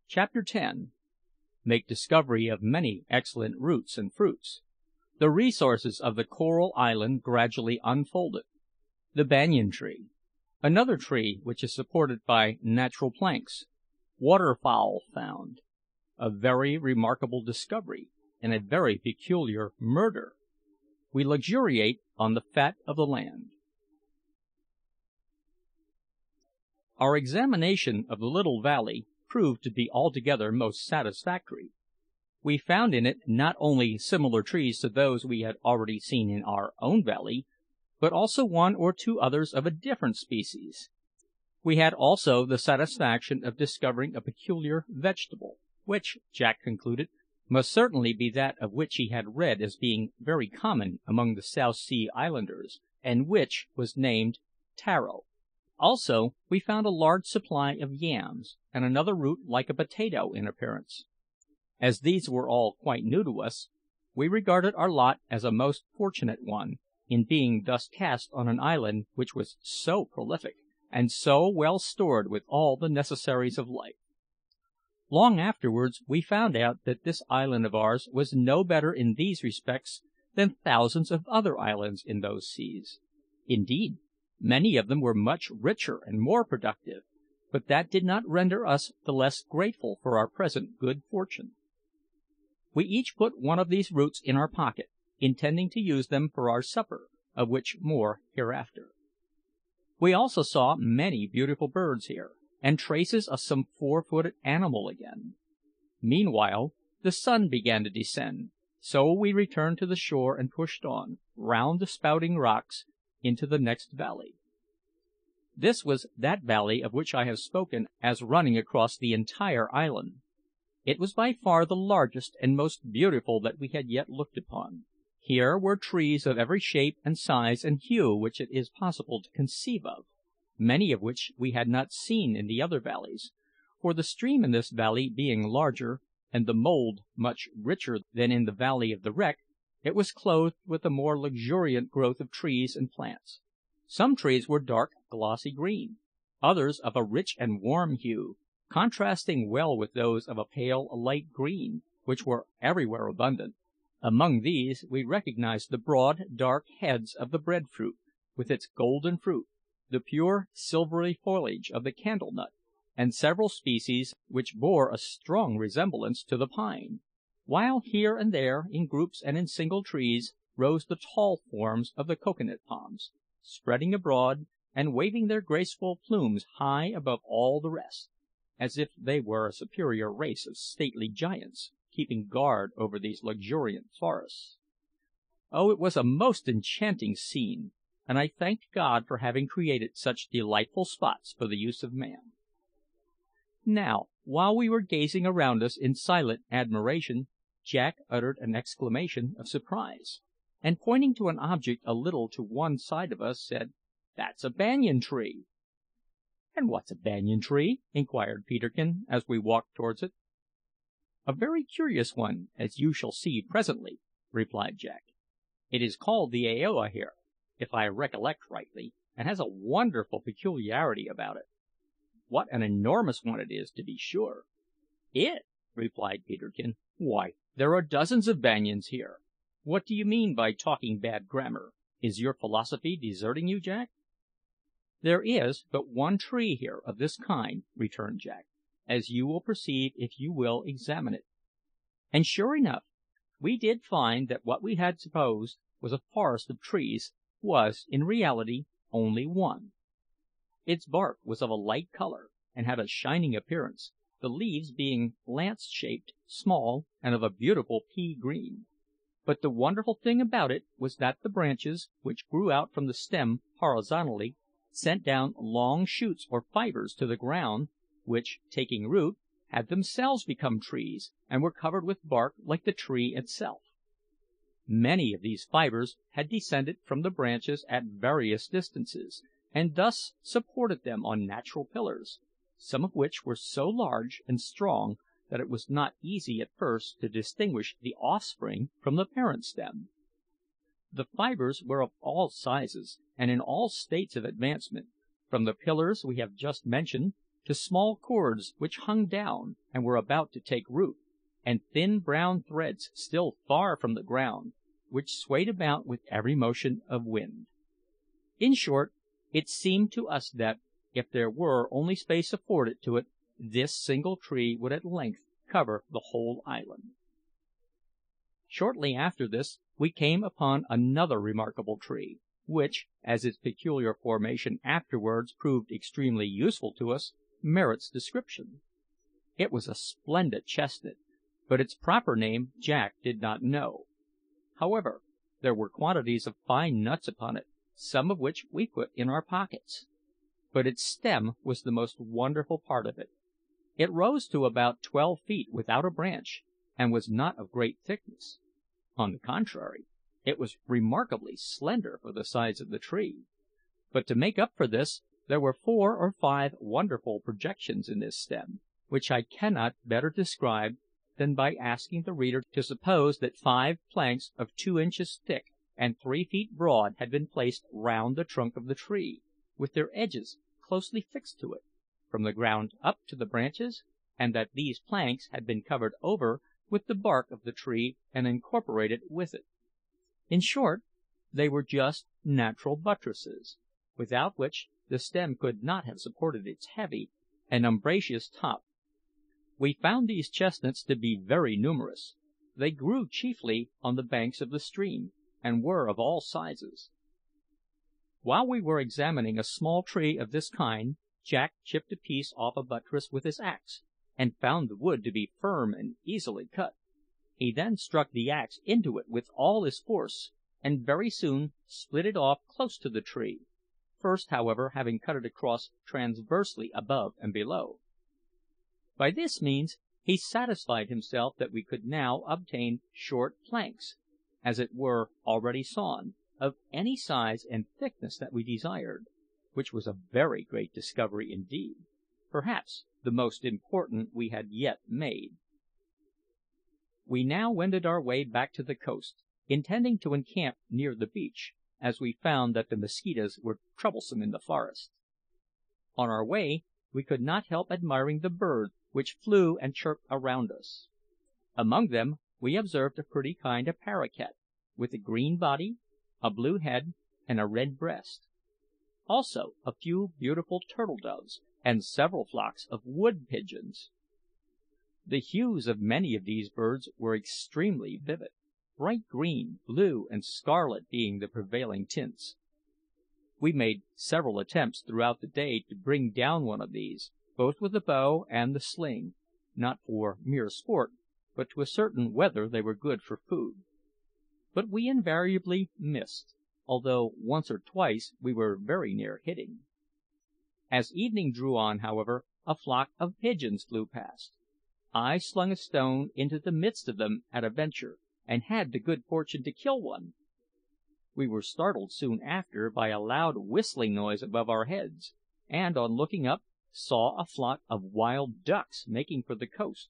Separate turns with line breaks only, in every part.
CHAPTER X. Make discovery of many excellent roots and fruits. The resources of the coral island gradually unfolded. The banyan tree. Another tree which is supported by natural planks. Waterfowl found. A very remarkable discovery, and a very peculiar murder. We luxuriate on the fat of the land. Our examination of the little valley proved to be altogether most satisfactory. We found in it not only similar trees to those we had already seen in our own valley, but also one or two others of a different species. We had also the satisfaction of discovering a peculiar vegetable, which, Jack concluded, must certainly be that of which he had read as being very common among the South Sea Islanders, and which was named taro. Also, we found a large supply of yams, and another root like a potato in appearance. As these were all quite new to us, we regarded our lot as a most fortunate one, in being thus cast on an island which was so prolific, and so well stored with all the necessaries of life. Long afterwards we found out that this island of ours was no better in these respects than thousands of other islands in those seas. Indeed, many of them were much richer and more productive, but that did not render us the less grateful for our present good fortune. We each put one of these roots in our pocket, intending to use them for our supper, of which more hereafter. We also saw many beautiful birds here, and traces of some four-footed animal again. Meanwhile, the sun began to descend, so we returned to the shore and pushed on, round the spouting rocks, into the next valley. This was that valley of which I have spoken as running across the entire island. It was by far the largest and most beautiful that we had yet looked upon. Here were trees of every shape and size and hue which it is possible to conceive of, many of which we had not seen in the other valleys, for the stream in this valley being larger, and the mould much richer than in the Valley of the Wreck, it was clothed with a more luxuriant growth of trees and plants. Some trees were dark, glossy green, others of a rich and warm hue, contrasting well with those of a pale, light green, which were everywhere abundant. Among these we recognised the broad, dark heads of the breadfruit, with its golden fruit, the pure, silvery foliage of the candle nut, and several species which bore a strong resemblance to the pine, while here and there, in groups and in single trees, rose the tall forms of the cocoa-nut palms, spreading abroad and waving their graceful plumes high above all the rest, as if they were a superior race of stately giants keeping guard over these luxuriant forests. Oh, it was a most enchanting scene, and I thanked God for having created such delightful spots for the use of man. Now, while we were gazing around us in silent admiration, Jack uttered an exclamation of surprise, and pointing to an object a little to one side of us, said, "That's a banyan tree." "And what's a banyan tree?" inquired Peterkin as we walked towards it. "A very curious one, as you shall see presently," replied Jack. "It is called the aoa here, if I recollect rightly, and has a wonderful peculiarity about it. What an enormous one it is, to be sure!" "It?" replied Peterkin. "Why, there are dozens of banyans here. What do you mean by talking bad grammar? Is your philosophy deserting you, Jack?" "There is but one tree here of this kind," returned Jack, "as you will perceive if you will examine it." And sure enough, we did find that what we had supposed was a forest of trees was in reality only one. Its bark was of a light colour and had a shining appearance, the leaves being lance-shaped, small, and of a beautiful pea green. But the wonderful thing about it was that the branches, which grew out from the stem horizontally, sent down long shoots or fibres to the ground, which, taking root, had themselves become trees, and were covered with bark like the tree itself. Many of these fibres had descended from the branches at various distances, and thus supported them on natural pillars, some of which were so large and strong that it was not easy at first to distinguish the offspring from the parent stem. The fibres were of all sizes and in all states of advancement, from the pillars we have just mentioned to small cords which hung down and were about to take root, and thin brown threads still far from the ground, which swayed about with every motion of wind. In short, it seemed to us that, if there were only space afforded to it, this single tree would at length cover the whole island. Shortly after this we came upon another remarkable tree, which, as its peculiar formation afterwards proved extremely useful to us, merits description. It was a splendid chestnut, but its proper name Jack did not know. However, there were quantities of fine nuts upon it, some of which we put in our pockets. But its stem was the most wonderful part of it. It rose to about 12 feet without a branch, and was not of great thickness. On the contrary, it was remarkably slender for the size of the tree. But to make up for this, there were 4 or 5 wonderful projections in this stem, which I cannot better describe than by asking the reader to suppose that 5 planks of 2 inches thick and 3 feet broad had been placed round the trunk of the tree, with their edges closely fixed to it, from the ground up to the branches, and that these planks had been covered over with the bark of the tree and incorporated with it. In short, they were just natural buttresses, without which the stem could not have supported its heavy and umbrageous top. We found these chestnuts to be very numerous. They grew chiefly on the banks of the stream, and were of all sizes. While we were examining a small tree of this kind, Jack chipped a piece off a buttress with his axe, and found the wood to be firm and easily cut. He then struck the axe into it with all his force, and very soon split it off close to the tree, first, however, having cut it across transversely above and below. By this means he satisfied himself that we could now obtain short planks, as it were already sawn, of any size and thickness that we desired, which was a very great discovery indeed, perhaps the most important we had yet made. We now wended our way back to the coast, intending to encamp near the beach, as we found that the mosquitoes were troublesome in the forest. On our way we could not help admiring the birds which flew and chirped around us. Among them we observed a pretty kind of paroquet, with a green body, a blue head, and a red breast; also a few beautiful turtle doves, and several flocks of wood pigeons. The hues of many of these birds were extremely vivid, bright green, blue, and scarlet being the prevailing tints. We made several attempts throughout the day to bring down one of these, both with the bow and the sling, not for mere sport, but to ascertain whether they were good for food. But we invariably missed, although once or twice we were very near hitting. As evening drew on, however, a flock of pigeons flew past. I slung a stone into the midst of them at a venture, and had the good fortune to kill one. We were startled soon after by a loud whistling noise above our heads, and on looking up saw a flock of wild ducks making for the coast.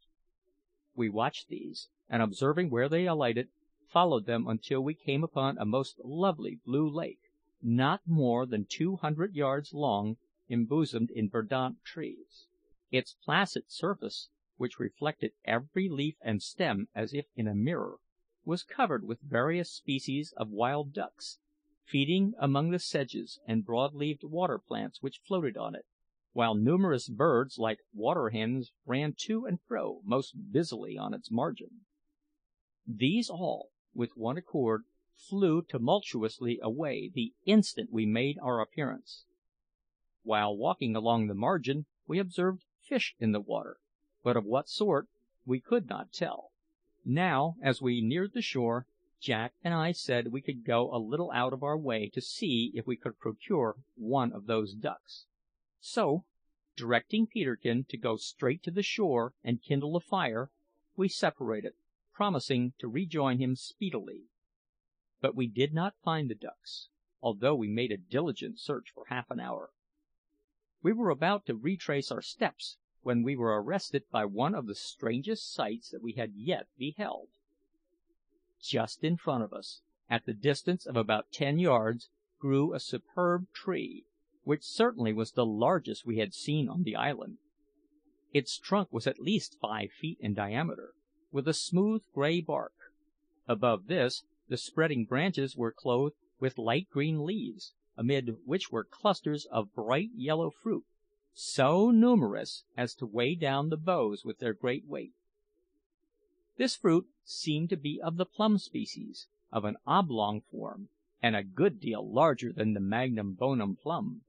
We watched these, and observing where they alighted, followed them until we came upon a most lovely blue lake, not more than 200 yards long, embosomed in verdant trees. Its placid surface, which reflected every leaf and stem as if in a mirror, was covered with various species of wild ducks, feeding among the sedges and broad-leaved water plants which floated on it, while numerous birds like water hens ran to and fro most busily on its margin. These all, with one accord, flew tumultuously away the instant we made our appearance. While walking along the margin, we observed fish in the water, but of what sort we could not tell. Now, as we neared the shore, Jack and I said we could go a little out of our way to see if we could procure one of those ducks. So, directing Peterkin to go straight to the shore and kindle a fire, we separated, promising to rejoin him speedily. But we did not find the ducks, although we made a diligent search for half an hour. We were about to retrace our steps when we were arrested by one of the strangest sights that we had yet beheld. Just in front of us, at the distance of about 10 yards, grew a superb tree, which certainly was the largest we had seen on the island, Its trunk was at least 5 feet in diameter, with a smooth grey bark. Above this, the spreading branches were clothed with light green leaves, amid which were clusters of bright yellow fruit, so numerous as to weigh down the boughs with their great weight. This fruit seemed to be of the plum species, of an oblong form, and a good deal larger than the magnum bonum plum.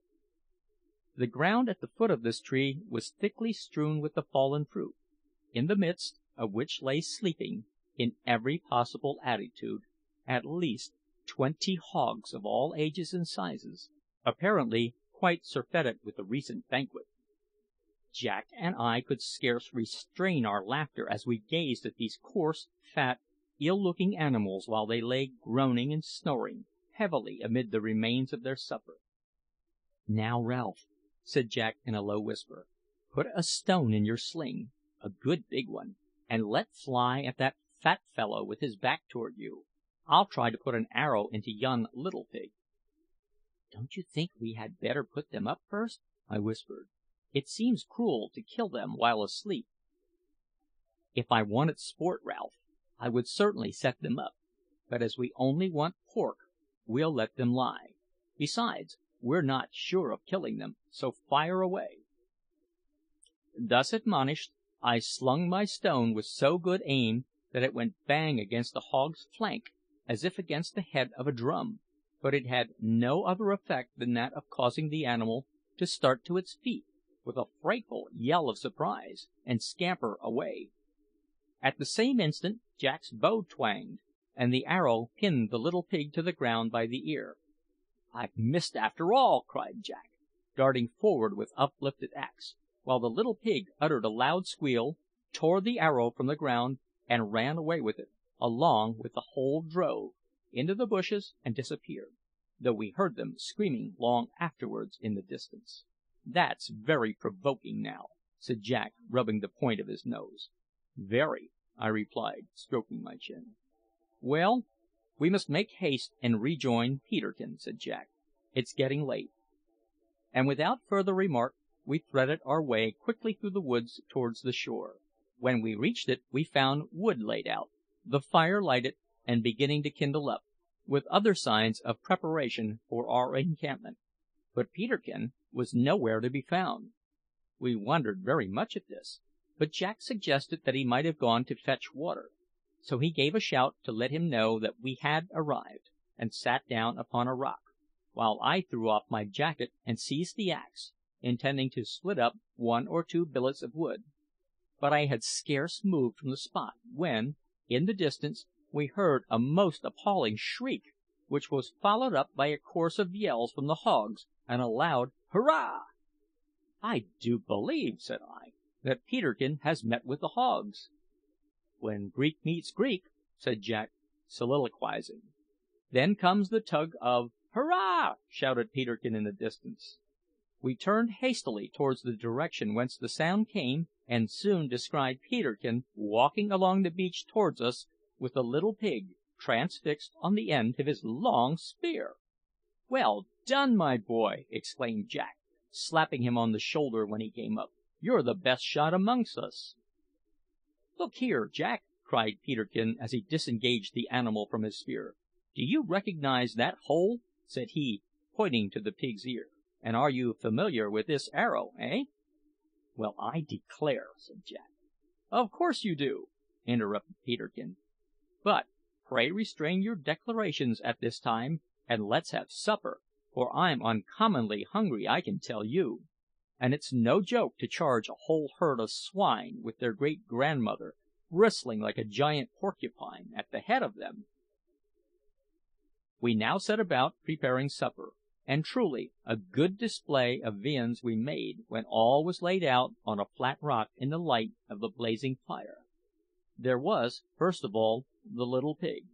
The ground at the foot of this tree was thickly strewn with the fallen fruit, in the midst of which lay sleeping, in every possible attitude, at least 20 hogs of all ages and sizes, apparently quite surfeited with the recent banquet. Jack and I could scarce restrain our laughter as we gazed at these coarse, fat, ill-looking animals while they lay groaning and snoring heavily amid the remains of their supper. "Now, Ralph," said Jack in a low whisper, "put a stone in your sling, a good big one, and let fly at that fat fellow with his back toward you. I'll try to put an arrow into yon little pig." "Don't you think we had better put them up first?" I whispered. "It seems cruel to kill them while asleep." "If I wanted sport, Ralph, I would certainly set them up; but as we only want pork, we'll let them lie. Besides, we're not sure of killing them, so fire away." Thus admonished, I slung my stone with so good aim that it went bang against the hog's flank as if against the head of a drum, but it had no other effect than that of causing the animal to start to its feet with a frightful yell of surprise and scamper away. At the same instant Jack's bow twanged, and the arrow pinned the little pig to the ground by the ear. "I've missed after all!" cried Jack, darting forward with uplifted axe, while the little pig uttered a loud squeal, tore the arrow from the ground, and ran away with it, along with the whole drove, into the bushes and disappeared, though we heard them screaming long afterwards in the distance. "That's very provoking now," said Jack, rubbing the point of his nose. "Very," I replied, stroking my chin. "Well, we must make haste and rejoin Peterkin," said Jack. "It's getting late." And without further remark we threaded our way quickly through the woods towards the shore. When we reached it we found wood laid out, the fire lighted and beginning to kindle up, with other signs of preparation for our encampment. But Peterkin was nowhere to be found. We wondered very much at this, but Jack suggested that he might have gone to fetch water; so he gave a shout to let him know that we had arrived, and sat down upon a rock, while I threw off my jacket and seized the axe, intending to split up 1 or 2 billets of wood. But I had scarce moved from the spot when, in the distance, we heard a most appalling shriek, which was followed up by a chorus of yells from the hogs and a loud hurrah! "I do believe," said I, "that Peterkin has met with the hogs." "When Greek meets Greek," said Jack, soliloquising. "Then comes the tug of " "Hurrah!" shouted Peterkin in the distance. We turned hastily towards the direction whence the sound came, and soon descried Peterkin walking along the beach towards us with the little pig transfixed on the end of his long spear. "Well done, my boy!" exclaimed Jack, slapping him on the shoulder when he came up. "You're the best shot amongst us." "Look here, Jack!" cried Peterkin as he disengaged the animal from his spear. "Do you recognise that hole?" said he, pointing to the pig's ear. "And are you familiar with this arrow, eh?" "Well, I declare!" said Jack. "Of course you do," interrupted Peterkin. "But pray restrain your declarations at this time, and let's have supper, for I'm uncommonly hungry, I can tell you. And it's no joke to charge a whole herd of swine with their great grandmother, bristling like a giant porcupine, at the head of them." We now set about preparing supper, and truly a good display of viands we made when all was laid out on a flat rock in the light of the blazing fire. There was, first of all, the little pig;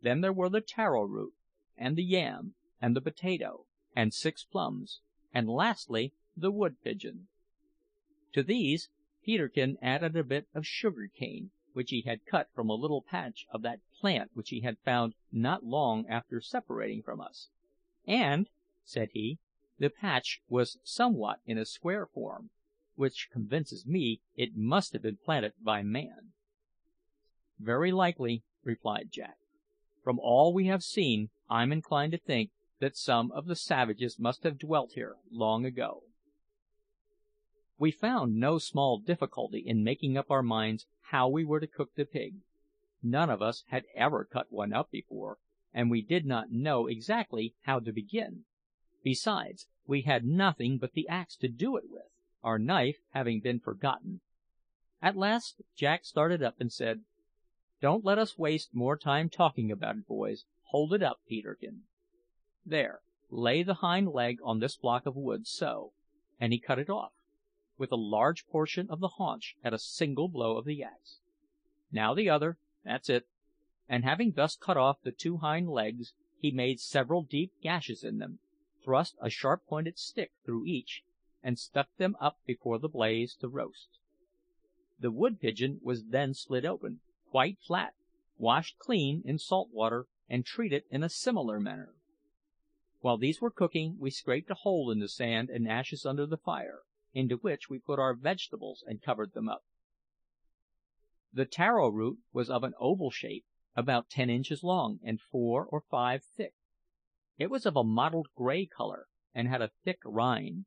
then there were the taro root, and the yam, and the potato, and 6 plums, and lastly the wood pigeon. To these Peterkin added a bit of sugar cane, which he had cut from a little patch of that plant which he had found not long after separating from us. "And," said he, "the patch was somewhat in a square form, which convinces me it must have been planted by man." "Very likely," replied Jack. "From all we have seen, I'm inclined to think that some of the savages must have dwelt here long ago." We found no small difficulty in making up our minds how we were to cook the pig. None of us had ever cut one up before, and we did not know exactly how to begin. Besides, we had nothing but the axe to do it with, our knife having been forgotten. At last Jack started up and said, "Don't let us waste more time talking about it, boys. Hold it up, Peterkin. There, lay the hind leg on this block of wood, so," and he cut it off, with a large portion of the haunch, at a single blow of the axe. "Now the other, that's it." And having thus cut off the two hind legs, he made several deep gashes in them, thrust a sharp pointed stick through each, and stuck them up before the blaze to roast. The wood pigeon was then split open, quite flat, washed clean in salt water, and treated in a similar manner. While these were cooking, we scraped a hole in the sand and ashes under the fire, into which we put our vegetables and covered them up. The taro root was of an oval shape, about 10 inches long and 4 or 5 thick. It was of a mottled grey colour, and had a thick rind.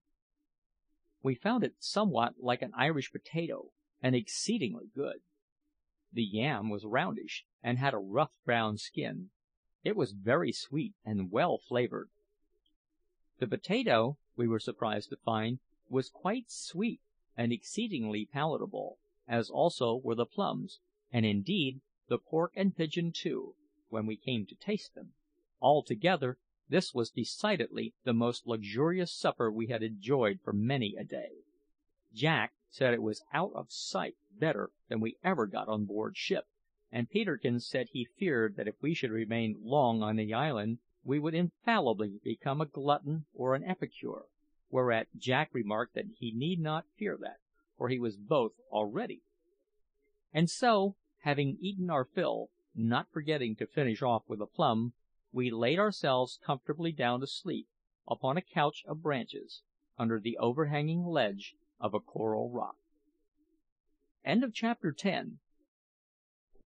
We found it somewhat like an Irish potato, and exceedingly good. The yam was roundish, and had a rough brown skin. It was very sweet and well flavoured. The potato, we were surprised to find, was quite sweet and exceedingly palatable, as also were the plums, and indeed the pork and pigeon too, when we came to taste them. Altogether, this was decidedly the most luxurious supper we had enjoyed for many a day. Jack said it was out of sight better than we ever got on board ship, and Peterkin said he feared that if we should remain long on the island we would infallibly become a glutton or an epicure, whereat Jack remarked that he need not fear that, for he was both already. And so, having eaten our fill, not forgetting to finish off with a plum, we laid ourselves comfortably down to sleep upon a couch of branches, under the overhanging ledge of a coral rock. Chapter 10.